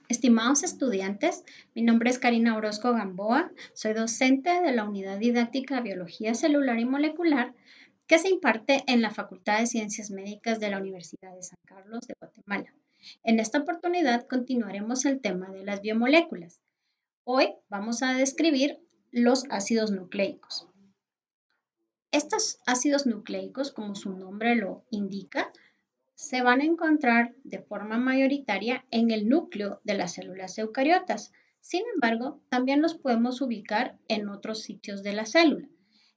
Estimados estudiantes, mi nombre es Karina Orozco Gamboa, soy docente de la Unidad Didáctica Biología Celular y Molecular que se imparte en la Facultad de Ciencias Médicas de la Universidad de San Carlos de Guatemala. En esta oportunidad continuaremos el tema de las biomoléculas. Hoy vamos a describir los ácidos nucleicos. Estos ácidos nucleicos, como su nombre lo indica, se van a encontrar de forma mayoritaria en el núcleo de las células eucariotas. Sin embargo, también los podemos ubicar en otros sitios de la célula.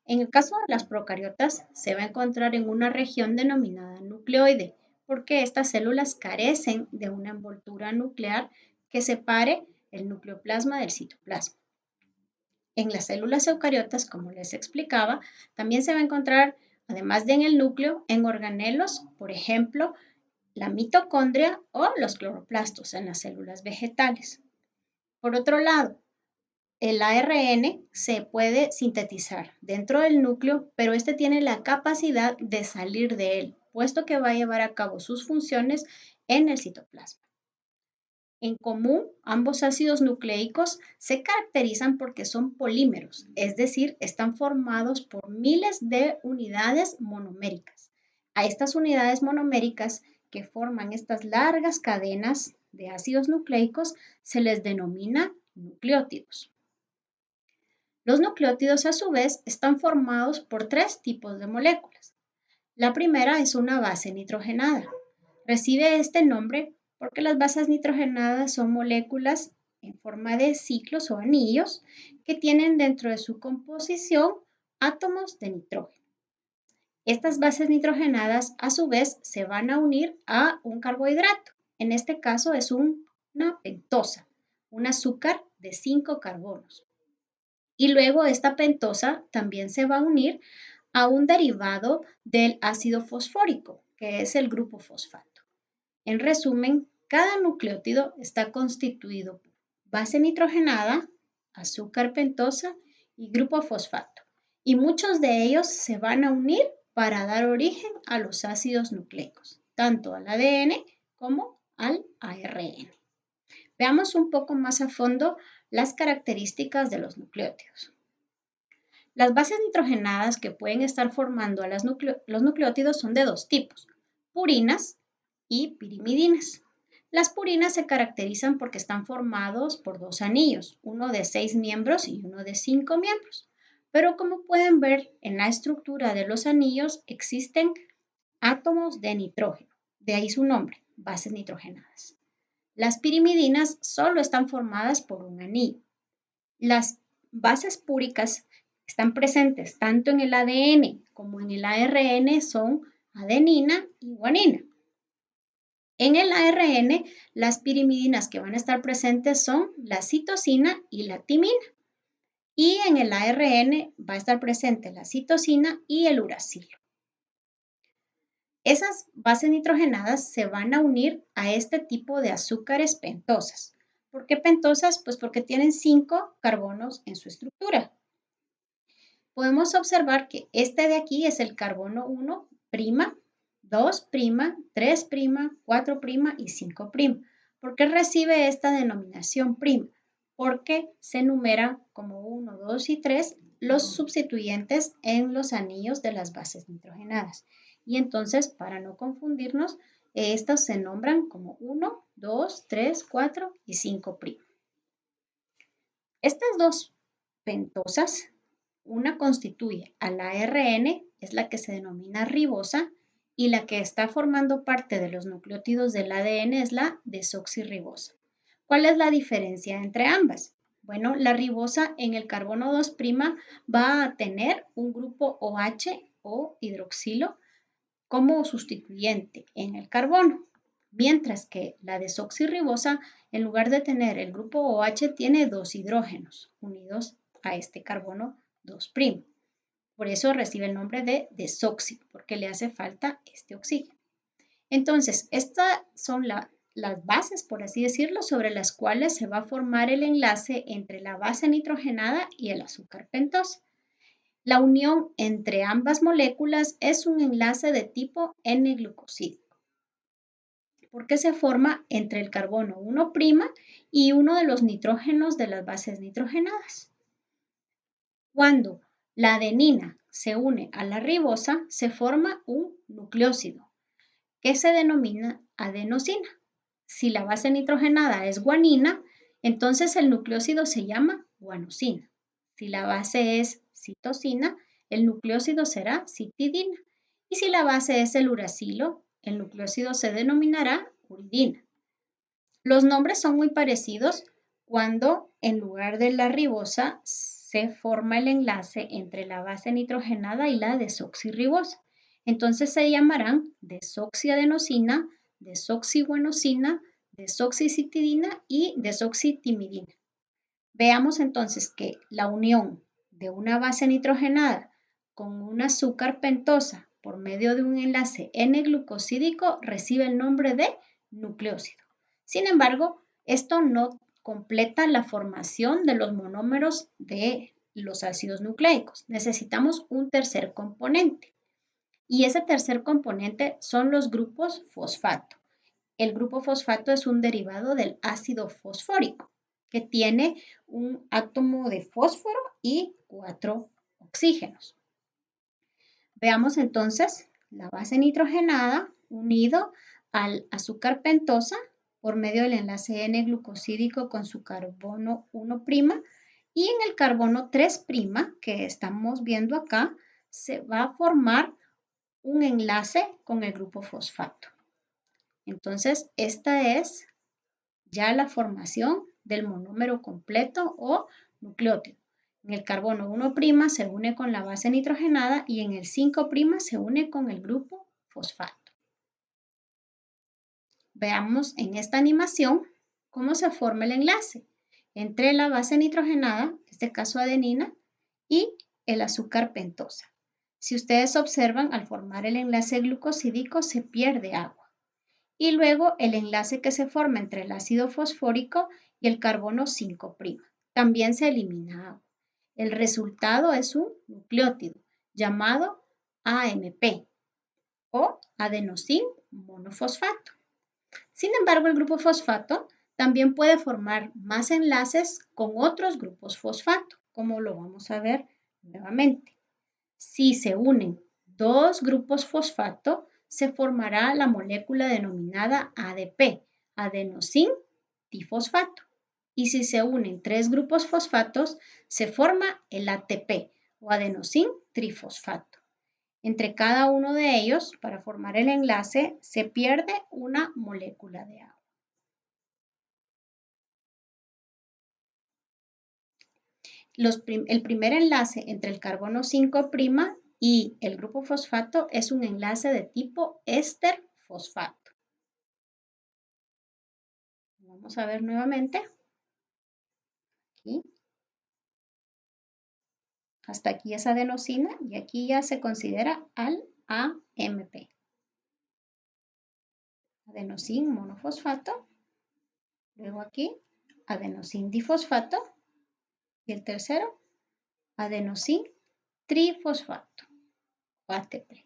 En el caso de las procariotas, se va a encontrar en una región denominada nucleoide, porque estas células carecen de una envoltura nuclear que separe el nucleoplasma del citoplasma. En las células eucariotas, como les explicaba, también se va a encontrar, además de en el núcleo, en organelos, por ejemplo, la mitocondria o los cloroplastos en las células vegetales. Por otro lado, el ARN se puede sintetizar dentro del núcleo, pero este tiene la capacidad de salir de él, puesto que va a llevar a cabo sus funciones en el citoplasma. En común, ambos ácidos nucleicos se caracterizan porque son polímeros, es decir, están formados por miles de unidades monoméricas. A estas unidades monoméricas que forman estas largas cadenas de ácidos nucleicos se les denomina nucleótidos. Los nucleótidos, a su vez, están formados por tres tipos de moléculas. La primera es una base nitrogenada. Recibe este nombre porque las bases nitrogenadas son moléculas en forma de ciclos o anillos que tienen dentro de su composición átomos de nitrógeno. Estas bases nitrogenadas a su vez se van a unir a un carbohidrato. En este caso es una pentosa, un azúcar de 5 carbonos. Y luego esta pentosa también se va a unir a un derivado del ácido fosfórico, que es el grupo fosfato. En resumen, cada nucleótido está constituido por base nitrogenada, azúcar pentosa y grupo fosfato. Y muchos de ellos se van a unir para dar origen a los ácidos nucleicos, tanto al ADN como al ARN. Veamos un poco más a fondo las características de los nucleótidos. Las bases nitrogenadas que pueden estar formando a los nucleótidos son de dos tipos, purinas y pirimidinas. Las purinas se caracterizan porque están formados por dos anillos, uno de 6 miembros y uno de 5 miembros. Pero como pueden ver en la estructura de los anillos existen átomos de nitrógeno, de ahí su nombre, bases nitrogenadas. Las pirimidinas solo están formadas por un anillo. Las bases púricas están presentes tanto en el ADN como en el ARN, son adenina y guanina. En el ARN, las pirimidinas que van a estar presentes son la citosina y la timina. Y en el ARN va a estar presente la citosina y el uracilo. Esas bases nitrogenadas se van a unir a este tipo de azúcares pentosas. ¿Por qué pentosas? Pues porque tienen 5 carbonos en su estructura. Podemos observar que este de aquí es el carbono 1', 2', 3', 4' y 5'. ¿Por qué recibe esta denominación prima? Porque se enumera como 1, 2 y 3 los sustituyentes en los anillos de las bases nitrogenadas. Y entonces, para no confundirnos, estos se nombran como 1, 2, 3, 4 y 5'. Estas dos pentosas, una constituye al ARN, es la que se denomina ribosa, y la que está formando parte de los nucleótidos del ADN es la desoxirribosa. ¿Cuál es la diferencia entre ambas? Bueno, la ribosa en el carbono 2' va a tener un grupo OH o hidroxilo como sustituyente en el carbono, mientras que la desoxirribosa, en lugar de tener el grupo OH, tiene dos hidrógenos unidos a este carbono 2'. Por eso recibe el nombre de desoxi, porque le hace falta este oxígeno. Entonces, estas son las bases, por así decirlo, sobre las cuales se va a formar el enlace entre la base nitrogenada y el azúcar pentosa. La unión entre ambas moléculas es un enlace de tipo N-glucosídico. porque se forma entre el carbono 1' y uno de los nitrógenos de las bases nitrogenadas. Cuando la adenina se une a la ribosa, se forma un nucleósido que se denomina adenosina. Si la base nitrogenada es guanina, entonces el nucleósido se llama guanosina. Si la base es citosina, el nucleósido será citidina. Y si la base es el uracilo, el nucleósido se denominará uridina. Los nombres son muy parecidos cuando en lugar de la ribosa se forma el enlace entre la base nitrogenada y la desoxirribosa. Entonces se llamarán desoxiadenosina, desoxiguanosina, desoxicitidina y desoxitimidina. Veamos entonces que la unión de una base nitrogenada con un azúcar pentosa por medio de un enlace N-glucosídico recibe el nombre de nucleósido. Sin embargo, esto no completa la formación de los monómeros de los ácidos nucleicos. Necesitamos un tercer componente. Y ese tercer componente son los grupos fosfato. El grupo fosfato es un derivado del ácido fosfórico que tiene un átomo de fósforo y 4 oxígenos. Veamos entonces la base nitrogenada unido al azúcar pentosa por medio del enlace N-glucosídico con su carbono 1' y en el carbono 3' que estamos viendo acá se va a formar un enlace con el grupo fosfato. Entonces, esta es ya la formación del monómero completo o nucleótido. En el carbono 1' se une con la base nitrogenada y en el 5' se une con el grupo fosfato. Veamos en esta animación cómo se forma el enlace entre la base nitrogenada, en este caso adenina, y el azúcar pentosa. Si ustedes observan, al formar el enlace glucosídico se pierde agua. Y luego el enlace que se forma entre el ácido fosfórico y el carbono 5'. También se elimina agua. El resultado es un nucleótido llamado AMP o adenosín monofosfato. Sin embargo, el grupo fosfato también puede formar más enlaces con otros grupos fosfato, como lo vamos a ver nuevamente. Si se unen dos grupos fosfato, se formará la molécula denominada ADP, adenosín difosfato. Y si se unen tres grupos fosfatos, se forma el ATP o adenosín trifosfato. Entre cada uno de ellos, para formar el enlace, se pierde una molécula de agua. El primer enlace entre el carbono 5' y el grupo fosfato es un enlace de tipo éster fosfato. Vamos a ver nuevamente. Aquí. Hasta aquí es adenosina y aquí ya se considera al AMP. Adenosín monofosfato. Luego aquí adenosín difosfato. Y el tercero, adenosín trifosfato o ATP.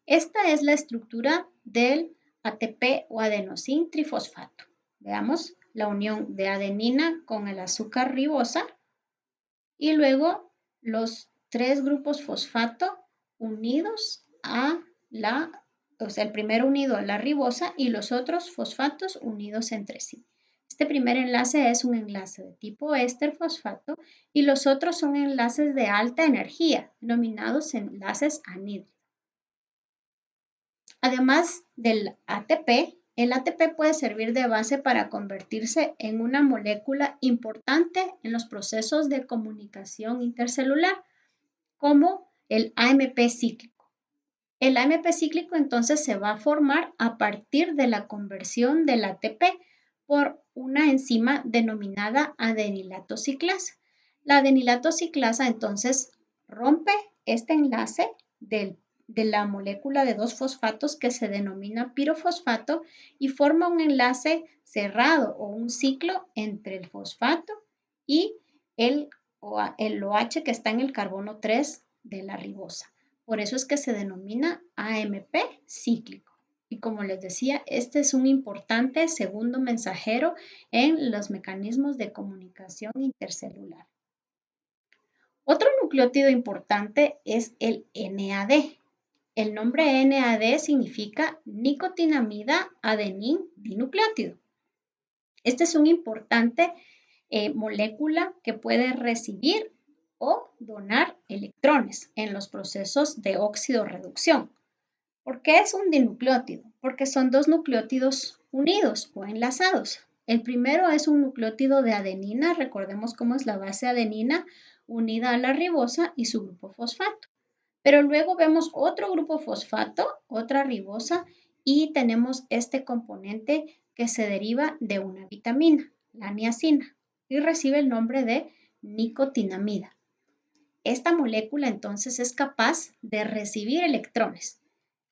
Esta es la estructura del ATP o adenosín trifosfato. Veamos la unión de adenina con el azúcar ribosa y luego los tres grupos fosfato unidos a el primero unido a la ribosa y los otros fosfatos unidos entre sí. Este primer enlace es un enlace de tipo éster fosfato y los otros son enlaces de alta energía, denominados enlaces anhídridos. Además del ATP, el ATP puede servir de base para convertirse en una molécula importante en los procesos de comunicación intercelular, como el AMP cíclico. El AMP cíclico entonces se va a formar a partir de la conversión del ATP por una enzima denominada adenilato ciclasa. La adenilato ciclasa entonces rompe este enlace de la molécula de dos fosfatos que se denomina pirofosfato y forma un enlace cerrado o un ciclo entre el fosfato y el OH que está en el carbono 3 de la ribosa. Por eso es que se denomina AMP cíclico. Y como les decía, este es un importante segundo mensajero en los mecanismos de comunicación intercelular. Otro nucleótido importante es el NAD. El nombre NAD significa nicotinamida adenin dinucleótido. Este es una importante molécula que puede recibir o donar electrones en los procesos de óxido-reducción. ¿Por qué es un dinucleótido? Porque son dos nucleótidos unidos o enlazados. El primero es un nucleótido de adenina, recordemos cómo es la base adenina unida a la ribosa y su grupo fosfato. Pero luego vemos otro grupo fosfato, otra ribosa, y tenemos este componente que se deriva de una vitamina, la niacina, y recibe el nombre de nicotinamida. Esta molécula entonces es capaz de recibir electrones.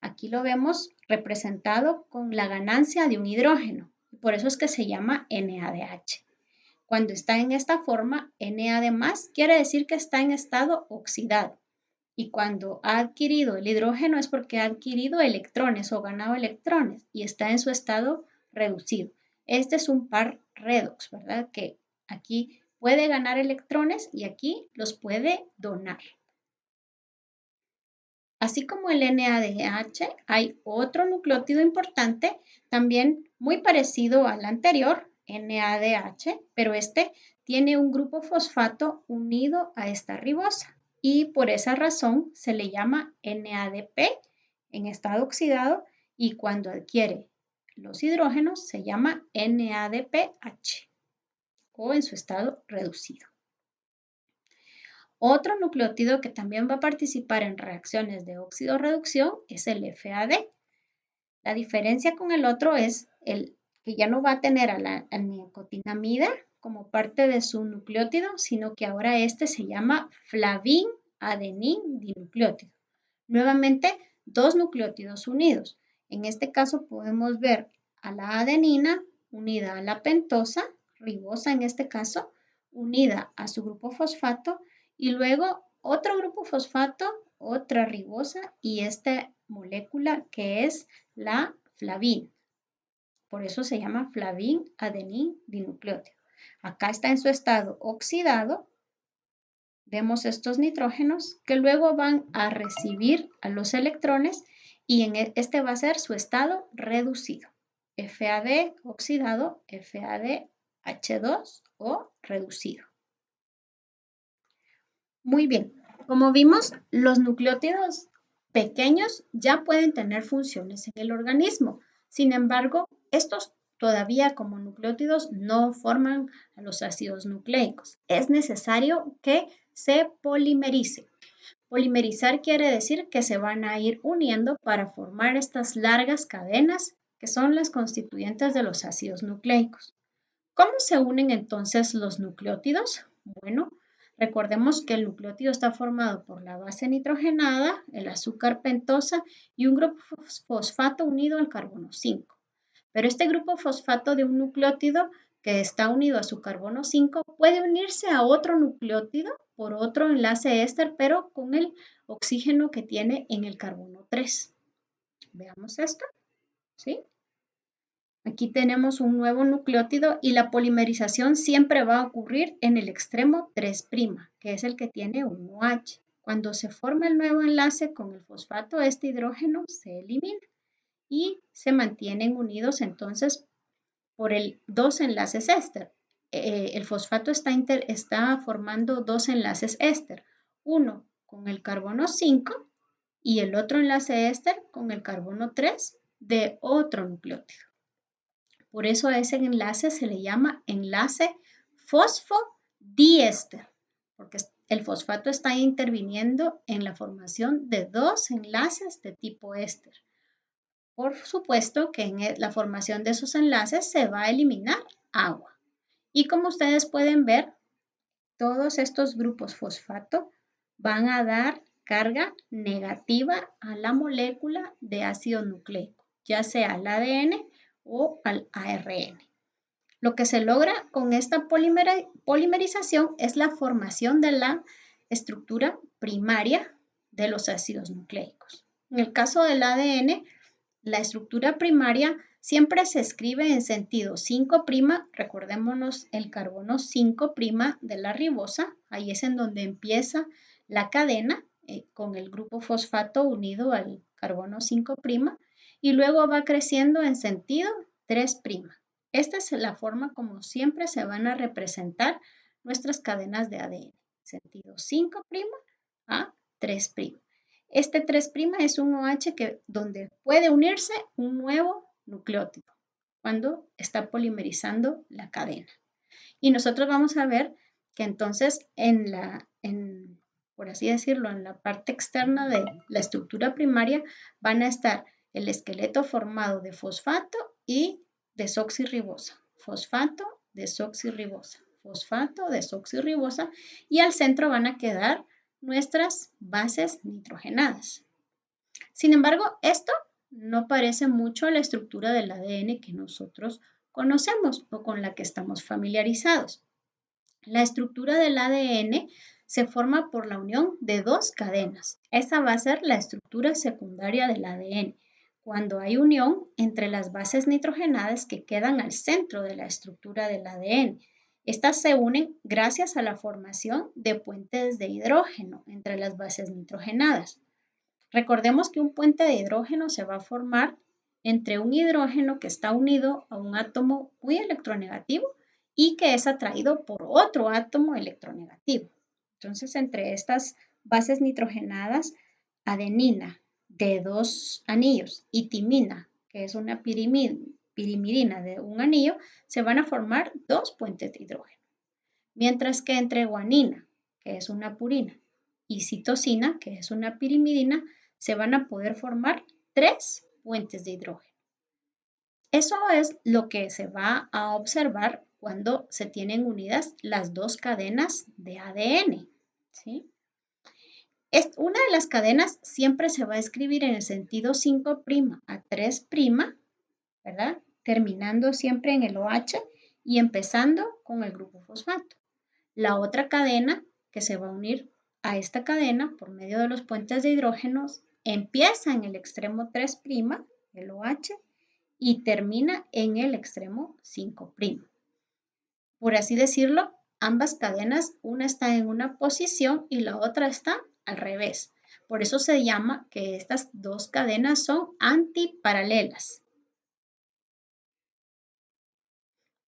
Aquí lo vemos representado con la ganancia de un hidrógeno, por eso es que se llama NADH. Cuando está en esta forma, NAD+, quiere decir que está en estado oxidado. Y cuando ha adquirido el hidrógeno es porque ha adquirido electrones o ganado electrones y está en su estado reducido. Este es un par redox, ¿verdad? Que aquí puede ganar electrones y aquí los puede donar. Así como el NADH, hay otro nucleótido importante, también muy parecido al anterior, NADH, pero este tiene un grupo fosfato unido a esta ribosa y por esa razón se le llama NADP en estado oxidado y cuando adquiere los hidrógenos se llama NADPH o en su estado reducido. Otro nucleótido que también va a participar en reacciones de óxido-reducción es el FAD. La diferencia con el otro es el que ya no va a tener a la nicotinamida como parte de su nucleótido, sino que ahora este se llama flavin-adenin dinucleótido. Nuevamente, dos nucleótidos unidos. En este caso podemos ver a la adenina unida a la pentosa, ribosa en este caso, unida a su grupo fosfato y luego otro grupo fosfato, otra ribosa y esta molécula que es la flavina. Por eso se llama flavin-adenin dinucleótido. Acá está en su estado oxidado. Vemos estos nitrógenos que luego van a recibir a los electrones y este va a ser su estado reducido. FAD oxidado, FADH2 o reducido. Muy bien, como vimos, los nucleótidos pequeños ya pueden tener funciones en el organismo. Sin embargo, estos todavía como nucleótidos no forman a los ácidos nucleicos. Es necesario que se polimericen. Polimerizar quiere decir que se van a ir uniendo para formar estas largas cadenas que son las constituyentes de los ácidos nucleicos. ¿Cómo se unen entonces los nucleótidos? Bueno, recordemos que el nucleótido está formado por la base nitrogenada, el azúcar pentosa y un grupo fosfato unido al carbono 5. Pero este grupo fosfato de un nucleótido que está unido a su carbono 5 puede unirse a otro nucleótido por otro enlace éster, pero con el oxígeno que tiene en el carbono 3. Veamos esto, ¿sí? Aquí tenemos un nuevo nucleótido y la polimerización siempre va a ocurrir en el extremo 3', que es el que tiene un OH. Cuando se forma el nuevo enlace con el fosfato, este hidrógeno se elimina y se mantienen unidos entonces por dos enlaces éster. El fosfato está formando dos enlaces éster, uno con el carbono 5 y el otro enlace éster con el carbono 3 de otro nucleótido. Por eso a ese enlace se le llama enlace fosfodiéster, porque el fosfato está interviniendo en la formación de dos enlaces de tipo éster. Por supuesto que en la formación de esos enlaces se va a eliminar agua. Y como ustedes pueden ver, todos estos grupos fosfato van a dar carga negativa a la molécula de ácido nucleico, ya sea al ADN o al ARN. Lo que se logra con esta polimerización es la formación de la estructura primaria de los ácidos nucleicos. En el caso del ADN, La estructura primaria siempre se escribe en sentido 5', recordémonos el carbono 5' de la ribosa, ahí es en donde empieza la cadena con el grupo fosfato unido al carbono 5', y luego va creciendo en sentido 3'. Esta es la forma como siempre se van a representar nuestras cadenas de ADN, sentido 5' a 3'. Este 3' es un OH donde puede unirse un nuevo nucleótido cuando está polimerizando la cadena. Y nosotros vamos a ver que entonces por así decirlo, en la parte externa de la estructura primaria van a estar el esqueleto formado de fosfato y desoxirribosa. Fosfato, desoxirribosa. Fosfato, desoxirribosa. Y al centro van a quedar nuestras bases nitrogenadas. Sin embargo, esto no parece mucho a la estructura del ADN que nosotros conocemos o con la que estamos familiarizados. La estructura del ADN se forma por la unión de dos cadenas. Esa va a ser la estructura secundaria del ADN, cuando hay unión entre las bases nitrogenadas que quedan al centro de la estructura del ADN. Estas se unen gracias a la formación de puentes de hidrógeno entre las bases nitrogenadas. Recordemos que un puente de hidrógeno se va a formar entre un hidrógeno que está unido a un átomo muy electronegativo y que es atraído por otro átomo electronegativo. Entonces, entre estas bases nitrogenadas, adenina de 2 anillos y timina, que es una pirimidina de un anillo, se van a formar 2 puentes de hidrógeno. Mientras que entre guanina, que es una purina, y citosina, que es una pirimidina, se van a poder formar 3 puentes de hidrógeno. Eso es lo que se va a observar cuando se tienen unidas las dos cadenas de ADN, ¿sí? Una de las cadenas siempre se va a escribir en el sentido 5' a 3', ¿verdad? Terminando siempre en el OH y empezando con el grupo fosfato. La otra cadena que se va a unir a esta cadena por medio de los puentes de hidrógenos empieza en el extremo 3', el OH, y termina en el extremo 5'. Por así decirlo, ambas cadenas, una está en una posición y la otra está al revés. Por eso se llama que estas dos cadenas son antiparalelas.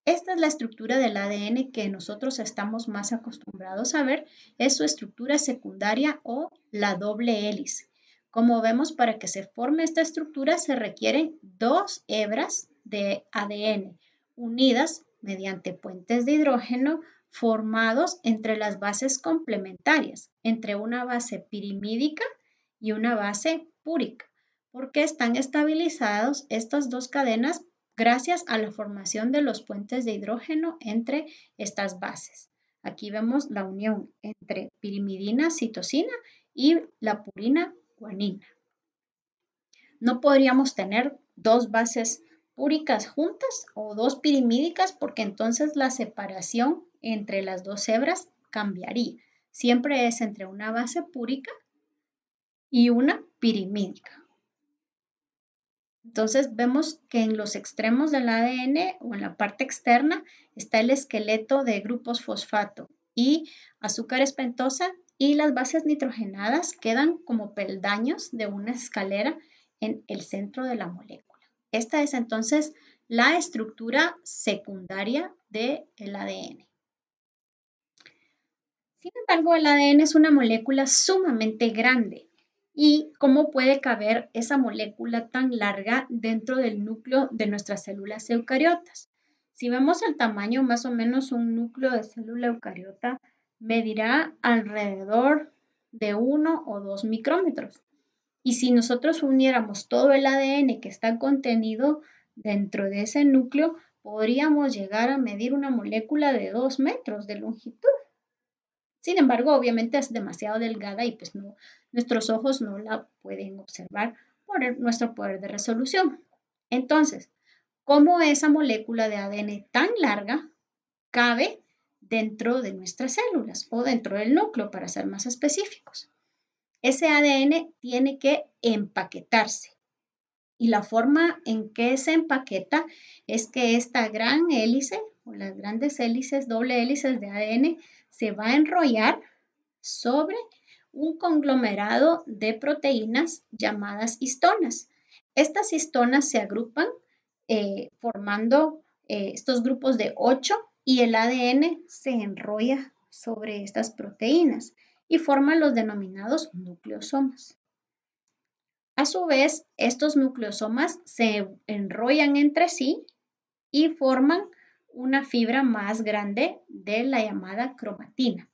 Esta es la estructura del ADN que nosotros estamos más acostumbrados a ver, es su estructura secundaria o la doble hélice. Como vemos, para que se forme esta estructura se requieren 2 hebras de ADN unidas mediante puentes de hidrógeno formados entre las bases complementarias, entre una base pirimídica y una base púrica, porque están estabilizados estas dos cadenas gracias a la formación de los puentes de hidrógeno entre estas bases. Aquí vemos la unión entre pirimidina, citosina y la purina, guanina. No podríamos tener dos bases púricas juntas o dos pirimídicas porque entonces la separación entre las dos hebras cambiaría. Siempre es entre una base púrica y una pirimídica. Entonces vemos que en los extremos del ADN o en la parte externa está el esqueleto de grupos fosfato y azúcares pentosa y las bases nitrogenadas quedan como peldaños de una escalera en el centro de la molécula. Esta es entonces la estructura secundaria del ADN. Sin embargo, el ADN es una molécula sumamente grande. ¿Y cómo puede caber esa molécula tan larga dentro del núcleo de nuestras células eucariotas? Si vemos el tamaño, más o menos un núcleo de célula eucariota medirá alrededor de 1 o 2 micrómetros. Y si nosotros uniéramos todo el ADN que está contenido dentro de ese núcleo, podríamos llegar a medir una molécula de 2 metros de longitud. Sin embargo, obviamente es demasiado delgada y pues no, nuestros ojos no la pueden observar por nuestro poder de resolución. Entonces, ¿cómo esa molécula de ADN tan larga cabe dentro de nuestras células o dentro del núcleo, para ser más específicos? Ese ADN tiene que empaquetarse. Y la forma en que se empaqueta es que esta gran hélice o las grandes hélices, doble hélices de ADN, se va a enrollar sobre un conglomerado de proteínas llamadas histonas. Estas histonas se agrupan formando estos grupos de 8 y el ADN se enrolla sobre estas proteínas y forma los denominados nucleosomas. A su vez, estos nucleosomas se enrollan entre sí y forman una fibra más grande de la llamada cromatina.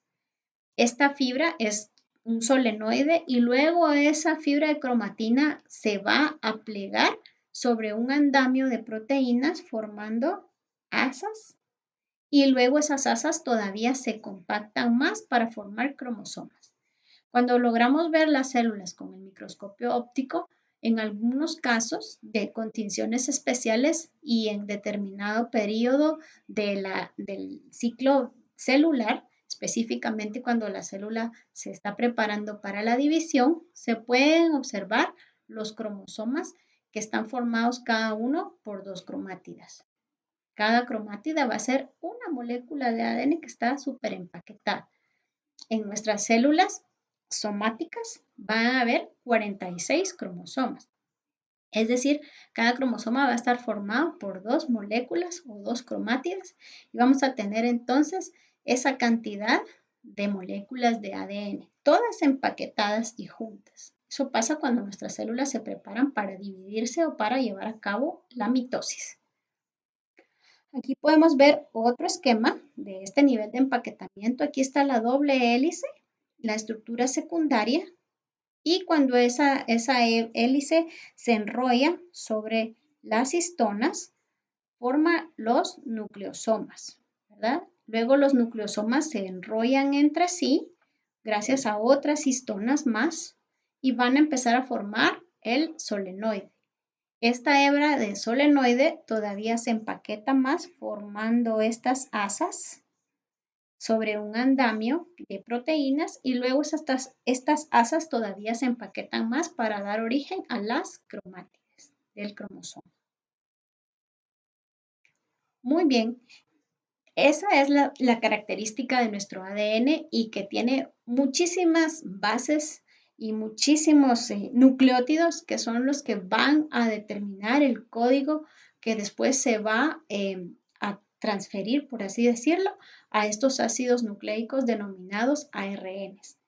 Esta fibra es un solenoide y luego esa fibra de cromatina se va a plegar sobre un andamio de proteínas formando asas y luego esas asas todavía se compactan más para formar cromosomas. Cuando logramos ver las células con el microscopio óptico, en algunos casos de condiciones especiales y en determinado periodo del ciclo celular, específicamente cuando la célula se está preparando para la división, se pueden observar los cromosomas que están formados cada uno por dos cromátidas. Cada cromátida va a ser una molécula de ADN que está súper empaquetada. En nuestras células somáticas van a haber 46 cromosomas. Es decir, cada cromosoma va a estar formado por dos moléculas o dos cromátidas y vamos a tener entonces esa cantidad de moléculas de ADN, todas empaquetadas y juntas. Eso pasa cuando nuestras células se preparan para dividirse o para llevar a cabo la mitosis. Aquí podemos ver otro esquema de este nivel de empaquetamiento. Aquí está la doble hélice, la estructura secundaria, y cuando esa hélice se enrolla sobre las histonas, forma los nucleosomas, ¿verdad? Luego los nucleosomas se enrollan entre sí gracias a otras histonas más y van a empezar a formar el solenoide. Esta hebra de solenoide todavía se empaqueta más formando estas asas sobre un andamio de proteínas y luego estas asas todavía se empaquetan más para dar origen a las cromátides del cromosoma. Muy bien, esa es la característica de nuestro ADN y que tiene muchísimas bases y muchísimos nucleótidos que son los que van a determinar el código que después se va a transferir, por así decirlo, a estos ácidos nucleicos denominados ARNs.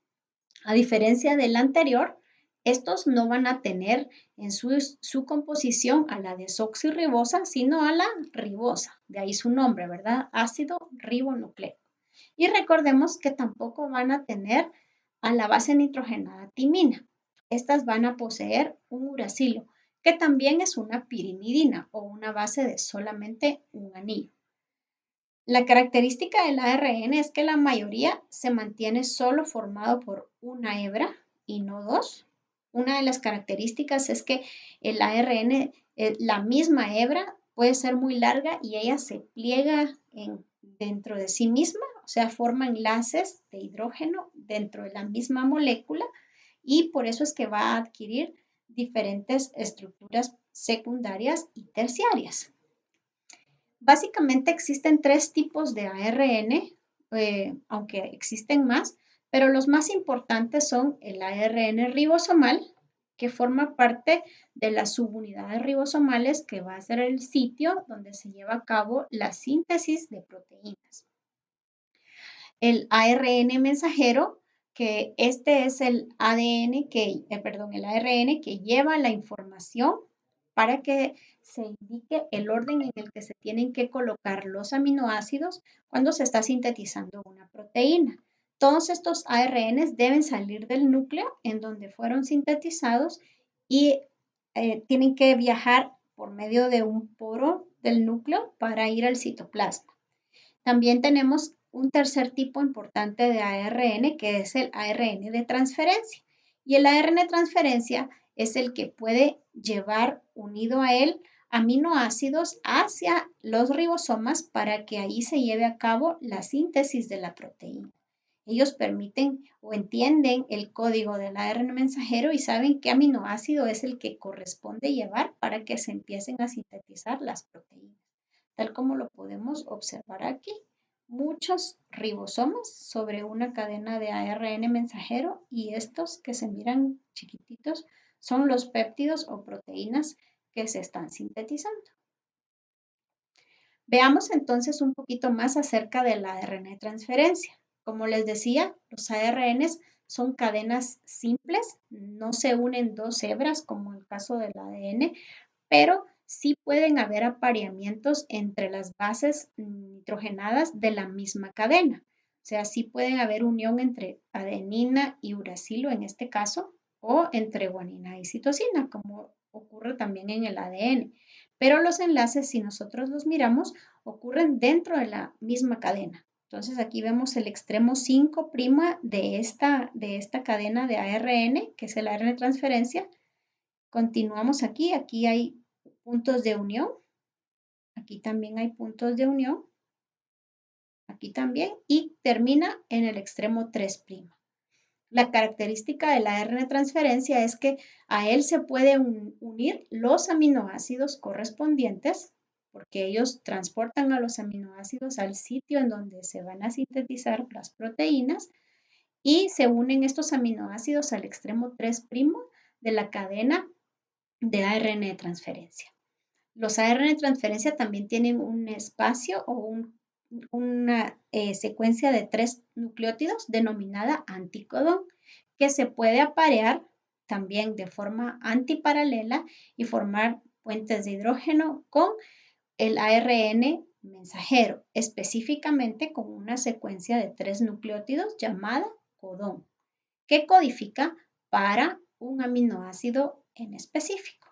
A diferencia del anterior, estos no van a tener en su composición a la desoxirribosa, sino a la ribosa. De ahí su nombre, ¿verdad? Ácido ribonucleico. Y recordemos que tampoco van a tener a la base nitrogenada timina. Estas van a poseer un uracilo, que también es una pirimidina o una base de solamente un anillo. La característica del ARN es que la mayoría se mantiene solo formado por una hebra y no dos. Una de las características es que el ARN, la misma hebra, puede ser muy larga y ella se pliega dentro de sí misma, o sea, forma enlaces de hidrógeno dentro de la misma molécula y por eso es que va a adquirir diferentes estructuras secundarias y terciarias. Básicamente existen tres tipos de ARN, aunque existen más, pero los más importantes son el ARN ribosomal, que forma parte de las subunidades ribosomales, que va a ser el sitio donde se lleva a cabo la síntesis de proteínas. El ARN mensajero, que este es el ARN que lleva la información para que se indique el orden en el que se tienen que colocar los aminoácidos cuando se está sintetizando una proteína. Todos estos ARNs deben salir del núcleo en donde fueron sintetizados y tienen que viajar por medio de un poro del núcleo para ir al citoplasma. También tenemos un tercer tipo importante de ARN, que es el ARN de transferencia. Y el ARN de transferencia es el que puede llevar unido a él aminoácidos hacia los ribosomas para que ahí se lleve a cabo la síntesis de la proteína. Ellos permiten o entienden el código del ARN mensajero y saben qué aminoácido es el que corresponde llevar para que se empiecen a sintetizar las proteínas, tal como lo podemos observar aquí. Muchos ribosomas sobre una cadena de ARN mensajero y estos que se miran chiquititos son los péptidos o proteínas que se están sintetizando. Veamos entonces un poquito más acerca de la ARN transferencia. Como les decía, los ARNs son cadenas simples, no se unen dos hebras como en el caso del ADN, pero sí pueden haber apareamientos entre las bases nitrogenadas de la misma cadena. O sea, sí pueden haber unión entre adenina y uracilo en este caso, o entre guanina y citosina, como ocurre también en el ADN. Pero los enlaces, si nosotros los miramos, ocurren dentro de la misma cadena. Entonces aquí vemos el extremo 5' de esta cadena de ARN, que es el ARN transferencia. Continuamos aquí, aquí hay puntos de unión, aquí también hay puntos de unión, aquí también, y termina en el extremo 3'. La característica de la ARN transferencia es que a él se pueden unir los aminoácidos correspondientes, porque ellos transportan a los aminoácidos al sitio en donde se van a sintetizar las proteínas y se unen estos aminoácidos al extremo 3' de la cadena de ARN de transferencia. Los ARN de transferencia también tienen un espacio o una secuencia de 3 nucleótidos denominada anticodón, que se puede aparear también de forma antiparalela y formar puentes de hidrógeno con el ARN mensajero, específicamente con una secuencia de 3 nucleótidos llamada codón, que codifica para un aminoácido en específico.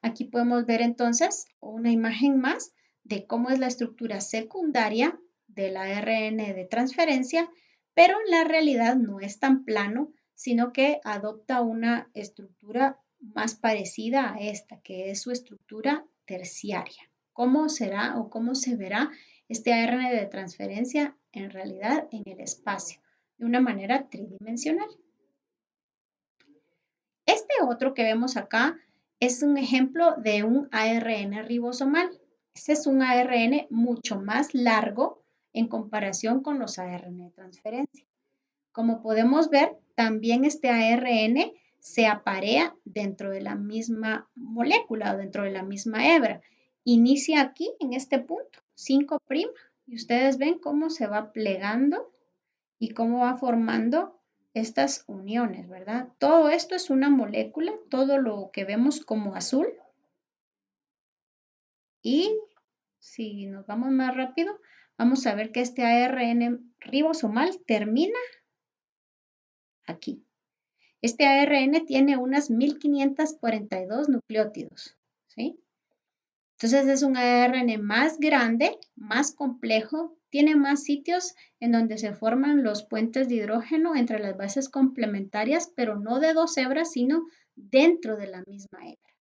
Aquí podemos ver entonces una imagen más de cómo es la estructura secundaria del ARN de transferencia, pero en la realidad no es tan plano, sino que adopta una estructura más parecida a esta, que es su estructura terciaria. ¿Cómo será o cómo se verá este ARN de transferencia en realidad en el espacio? De una manera tridimensional. Este otro que vemos acá es un ejemplo de un ARN ribosomal. Este es un ARN mucho más largo en comparación con los ARN de transferencia. Como podemos ver, también este ARN se aparea dentro de la misma molécula o dentro de la misma hebra. Inicia aquí en este punto, 5' y ustedes ven cómo se va plegando y cómo va formando estas uniones, ¿verdad? Todo esto es una molécula, todo lo que vemos como azul. Y si nos vamos más rápido, vamos a ver que este ARN ribosomal termina aquí. Este ARN tiene unas 1542 nucleótidos, ¿sí? Entonces es un ARN más grande, más complejo, tiene más sitios en donde se forman los puentes de hidrógeno entre las bases complementarias, pero no de dos hebras, sino dentro de la misma hebra.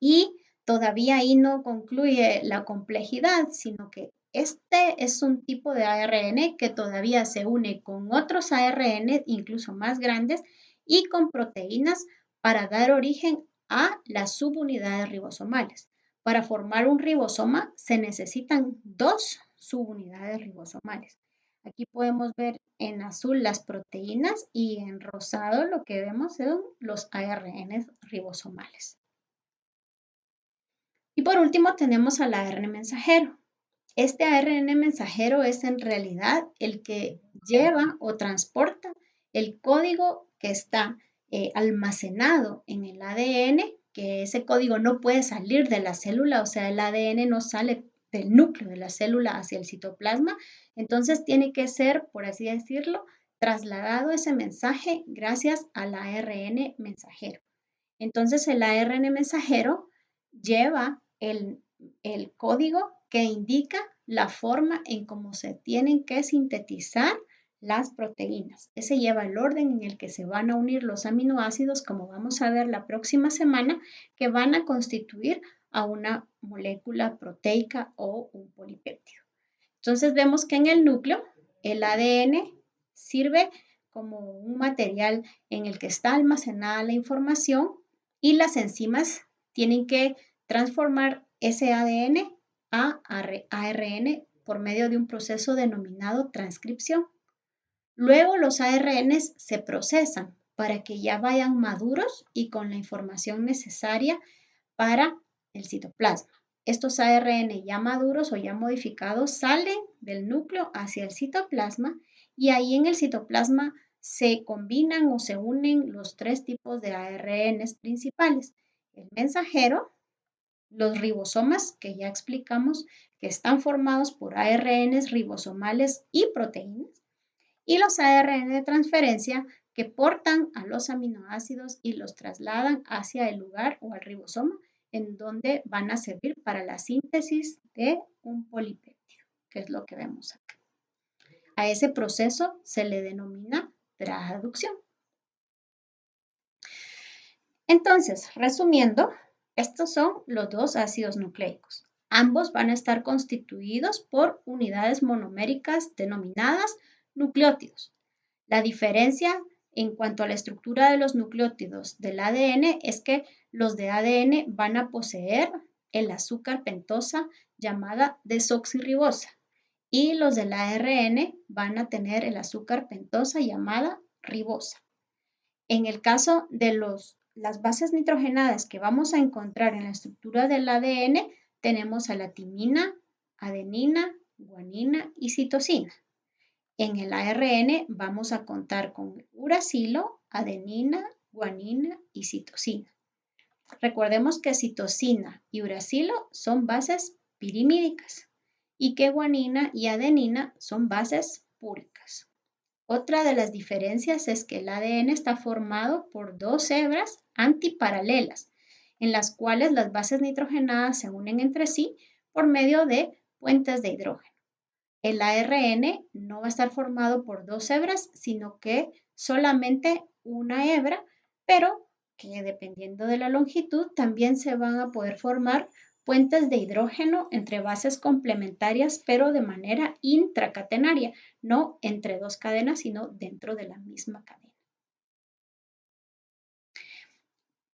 Y todavía ahí no concluye la complejidad, sino que este es un tipo de ARN que todavía se une con otros ARN, incluso más grandes, y con proteínas para dar origen a las subunidades ribosomales. Para formar un ribosoma se necesitan dos subunidades ribosomales. Aquí podemos ver en azul las proteínas y en rosado lo que vemos son los ARN ribosomales. Y por último tenemos al ARN mensajero. Este ARN mensajero es en realidad el que lleva o transporta el código que está almacenado en el ADN, que ese código no puede salir de la célula, o sea, el ADN no sale del núcleo de la célula hacia el citoplasma, entonces tiene que ser, por así decirlo, trasladado ese mensaje gracias al ARN mensajero. Entonces el ARN mensajero lleva el código que indica la forma en cómo se tienen que sintetizar las proteínas. Ese lleva el orden en el que se van a unir los aminoácidos, como vamos a ver la próxima semana, que van a constituir a una molécula proteica o un polipéptido. Entonces vemos que en el núcleo el ADN sirve como un material en el que está almacenada la información y las enzimas tienen que transformar ese ADN a ARN por medio de un proceso denominado transcripción. Luego los ARNs se procesan para que ya vayan maduros y con la información necesaria para el citoplasma. Estos ARN ya maduros o ya modificados salen del núcleo hacia el citoplasma y ahí en el citoplasma se combinan o se unen los tres tipos de ARNs principales. El mensajero, los ribosomas, que ya explicamos que están formados por ARNs ribosomales y proteínas, y los ARN de transferencia que portan a los aminoácidos y los trasladan hacia el lugar o al ribosoma en donde van a servir para la síntesis de un polipéptido, que es lo que vemos acá. A ese proceso se le denomina traducción. Entonces, resumiendo, estos son los dos ácidos nucleicos. Ambos van a estar constituidos por unidades monoméricas denominadas nucleótidos. La diferencia en cuanto a la estructura de los nucleótidos del ADN es que los de ADN van a poseer el azúcar pentosa llamada desoxirribosa y los del ARN van a tener el azúcar pentosa llamada ribosa. En el caso de las bases nitrogenadas que vamos a encontrar en la estructura del ADN, tenemos a la timina, adenina, guanina y citosina. En el ARN vamos a contar con uracilo, adenina, guanina y citosina. Recordemos que citosina y uracilo son bases pirimídicas y que guanina y adenina son bases púricas. Otra de las diferencias es que el ADN está formado por dos hebras antiparalelas, en las cuales las bases nitrogenadas se unen entre sí por medio de puentes de hidrógeno. El ARN no va a estar formado por dos hebras, sino que solamente una hebra, pero que dependiendo de la longitud también se van a poder formar puentes de hidrógeno entre bases complementarias, pero de manera intracatenaria, no entre dos cadenas, sino dentro de la misma cadena.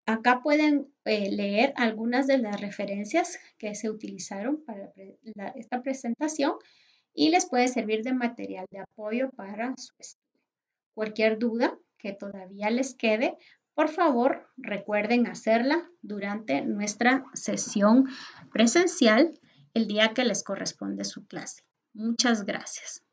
Acá pueden leer algunas de las referencias que se utilizaron para esta presentación y les puede servir de material de apoyo para su estudio. Cualquier duda que todavía les quede, por favor, recuerden hacerla durante nuestra sesión presencial el día que les corresponde su clase. Muchas gracias.